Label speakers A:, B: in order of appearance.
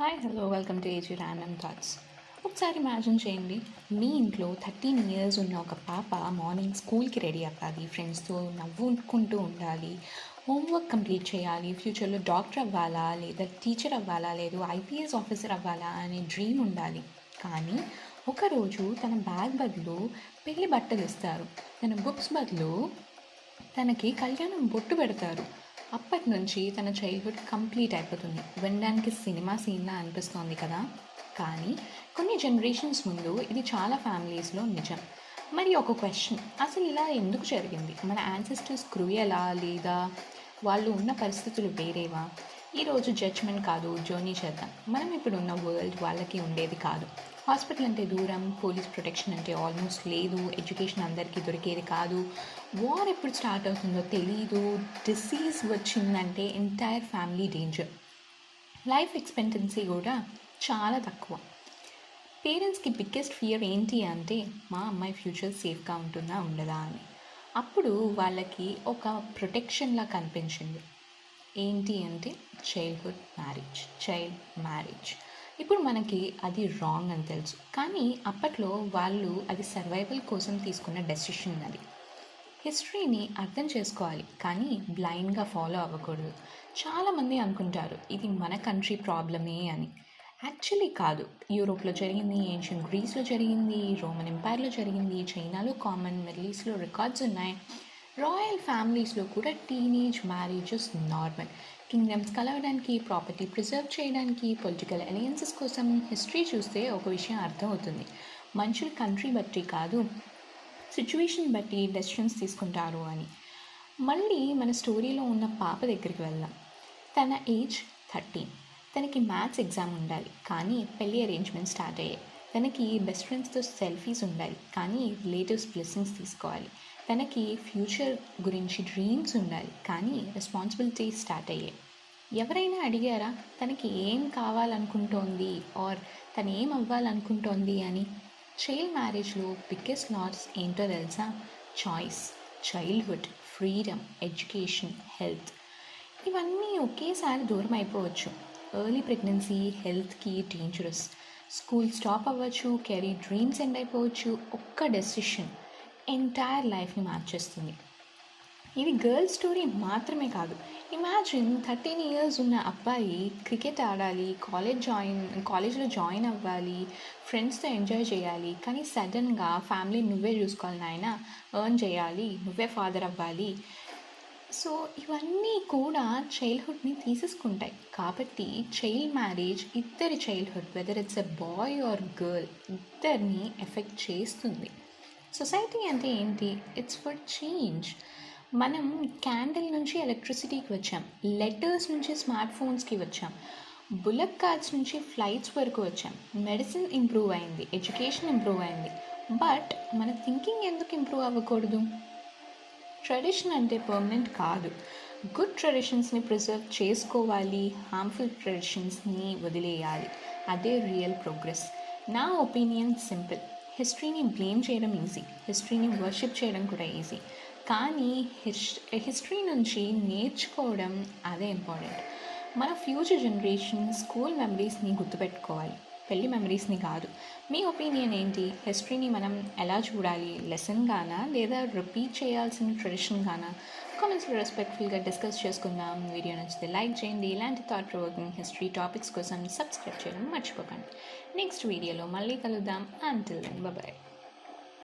A: Hi hello welcome to AG random thoughts. ఒకసారి imagine చేయండి, మీ ఇంట్లో 13 years ఉన్న ఒక పాప మార్నింగ్ స్కూల్కి రెడీ అవ్వాలి, ఫ్రెండ్స్తో నవ్వుకుంటూ ఉండాలి, హోంవర్క్ కంప్లీట్ చేయాలి, ఫ్యూచర్లో డాక్టర్ అవ్వాలా లేదా టీచర్ అవ్వాలా లేదు ఐపీఎస్ ఆఫీసర్ అవ్వాలా అనే డ్రీమ్ ఉండాలి. కానీ ఒకరోజు తన బ్యాగ్ బదులు పెళ్లి బట్టలు ఇస్తారు, తన బుక్స్ బదులు తనకి కళ్యాణం బొట్టు పెడతారు. అప్పటి నుంచి తన చైల్డ్హుడ్ కంప్లీట్ అయిపోతుంది. వినడానికి సినిమా సీన్లా అనిపిస్తోంది కదా, కానీ కొన్ని జనరేషన్స్ ముందు ఇది చాలా ఫ్యామిలీస్లో నిజం. మరి ఒక క్వశ్చన్, అసలు ఇలా ఎందుకు జరిగింది? మన యాన్సెస్టర్స్ క్రూయలా లేదా వాళ్ళు ఉన్న పరిస్థితులు వేరేవా? ఈరోజు జడ్జ్మెంట్ కాదు, జర్నీ చేద్దాం. మనం ఇప్పుడు ఉన్న వరల్డ్ వాళ్ళకి ఉండేది కాదు. హాస్పిటల్ అంటే దూరం, పోలీస్ ప్రొటెక్షన్ అంటే ఆల్మోస్ట్ లేదు, ఎడ్యుకేషన్ అందరికీ దొరికేది కాదు, వార్ ఎప్పుడు స్టార్ట్ అవుతుందో తెలీదు, డిసీజ్ వచ్చిందంటే entire family danger, life expectancy కూడా చాలా తక్కువ. పేరెంట్స్కి బిగ్గెస్ట్ ఫియర్ ఏంటి అంటే మా అమ్మాయి ఫ్యూచర్ సేఫ్గా ఉంటుందా ఉండదా అని. అప్పుడు వాళ్ళకి ఒక ప్రొటెక్షన్లా కనిపించింది. ఏంటి అంటే చైల్డ్ మ్యారేజ్. ఇప్పుడు మనకి అది రాంగ్ అని తెలుసు, కానీ అప్పట్లో వాళ్ళు అది సర్వైవల్ కోసం తీసుకున్న డెసిషన్. అది హిస్టరీని అర్థం చేసుకోవాలి, కానీ బ్లైండ్గా ఫాలో అవ్వకూడదు. చాలామంది అనుకుంటారు ఇది మన కంట్రీ ప్రాబ్లమే అని. యాక్చువల్లీ కాదు. యూరోప్లో జరిగింది, ఏన్షియన్ గ్రీస్లో జరిగింది, రోమన్ ఎంపైర్లో జరిగింది, చైనాలో కామన్, మిడిల్ ఈస్ట్లో రికార్డ్స్ ఉన్నాయి. రాయల్ ఫ్యామిలీస్లో కూడా టీనేజ్ మ్యారేజెస్ నార్మల్. కింగ్డమ్స్ కలవడానికి, ప్రాపర్టీ ప్రిజర్వ్ చేయడానికి, పొలిటికల్ అలయన్సెస్ కోసం హిస్టరీ చూస్తే ఒక విషయం అర్థమవుతుంది. మనుషులు కంట్రీ బట్టి కాదు, సిచ్యువేషన్ బట్టి డెసిషన్స్ తీసుకుంటారు అని. మళ్ళీ మన స్టోరీలో ఉన్న పాప దగ్గరికి వెళ్దాం. తన ఏజ్ 13. తనకి మ్యాథ్స్ ఎగ్జామ్ ఉండాలి, కానీ పెళ్ళి అరేంజ్మెంట్ స్టార్ట్ అయ్యాయి. తనకి బెస్ట్ ఫ్రెండ్స్తో సెల్ఫీస్ ఉండాలి, కానీ రిలేటివ్స్ బ్లెస్సింగ్స్ తీసుకోవాలి. తనకి ఫ్యూచర్ గురించి డ్రీమ్స్ ఉండాలి, కానీ రెస్పాన్సిబిలిటీస్ స్టార్ట్ అయ్యాయి. ఎవరైనా అడిగారా తనకి ఏం కావాలనుకుంటోంది ఆర్ తను ఏం అవ్వాలనుకుంటోంది అని? చైల్డ్ మ్యారేజ్లో బిగ్గెస్ట్ లాస్ ఏంటో తెలుసా? Choice, childhood, freedom, education, health, ఇవన్నీ ఒకేసారి దూరం అయిపోవచ్చు. ఎర్లీ ప్రెగ్నెన్సీ హెల్త్కి డేంజరస్. స్కూల్ స్టాప్ అవ్వచ్చు, కెరీర్ డ్రీమ్స్ ఎండ్ అయిపోవచ్చు. ఒక్క డెసిషన్ ఎంటైర్ లైఫ్ని మార్చేస్తుంది. ఇది గర్ల్స్ స్టోరీ మాత్రమే కాదు. ఇమాజిన్ 13 years ఉన్న అబ్బాయి క్రికెట్ ఆడాలి, కాలేజ్లో జాయిన్ అవ్వాలి, ఫ్రెండ్స్తో ఎంజాయ్ చేయాలి, కానీ సడన్గా ఫ్యామిలీ నువ్వే చూసుకోవాలి నాయన, ఎర్న్ చేయాలి, నువ్వే ఫాదర్ అవ్వాలి. సో ఇవన్నీ కూడా చైల్డ్హుడ్ని తీసేసుకుంటాయి. కాబట్టి చైల్డ్ మ్యారేజ్ ఇద్దరి childhood, whether it's a boy or girl, ఇద్దరిని ఎఫెక్ట్ చేస్తుంది. సొసైటీ అంటే ఏంటి? It's for change. మనం క్యాండిల్ నుంచి ఎలక్ట్రిసిటీకి వచ్చాం, లెటర్స్ నుంచి స్మార్ట్ ఫోన్స్కి వచ్చాం, బుల్లెట్ కార్డ్స్ నుంచి ఫ్లైట్స్ వరకు వచ్చాం. మెడిసిన్ ఇంప్రూవ్ అయింది, ఎడ్యుకేషన్ ఇంప్రూవ్ అయింది, బట్ మన థింకింగ్ ఎందుకు ఇంప్రూవ్ అవ్వకూడదు? ట్రెడిషన్ అంటే పర్మనెంట్ కాదు. గుడ్ ట్రెడిషన్స్ని ప్రిజర్వ్ చేసుకోవాలి, హార్మ్ఫుల్ ట్రెడిషన్స్ని వదిలేయాలి. అదే రియల్ ప్రోగ్రెస్. నా ఒపీనియన్ సింపుల్. హిస్టరీని బ్లేమ్ చేయడం ఈజీ, హిస్టరీని వర్షిప్ చేయడం కూడా ఈజీ, కానీ హిస్టరీ నుంచి నేర్చుకోవడం అదే ఇంపార్టెంట్. మన ఫ్యూచర్ జనరేషన్ స్కూల్ మెమరీస్ని గుర్తుపెట్టుకోవాలి, పెళ్లి మెమరీస్ని కాదు. మీ ఒపీనియన్ ఏంటి? హిస్టరీని మనం ఎలా చూడాలి? లెసన్ గానా లేదా రిపీట్ చేయాల్సిన ట్రెడిషన్ గానా? కామెంట్స్లో రెస్పెక్ట్ఫుల్గా డిస్కస్ చేసుకుందాం. వీడియో నచ్చితే లైక్ చేయండి. ఇలాంటి థాట్ ప్రొవోకింగ్ హిస్టరీ టాపిక్స్ కోసం సబ్స్క్రైబ్ చేయడం మర్చిపోకండి. నెక్స్ట్ వీడియోలో మళ్ళీ కలుద్దాం. Until then, bye.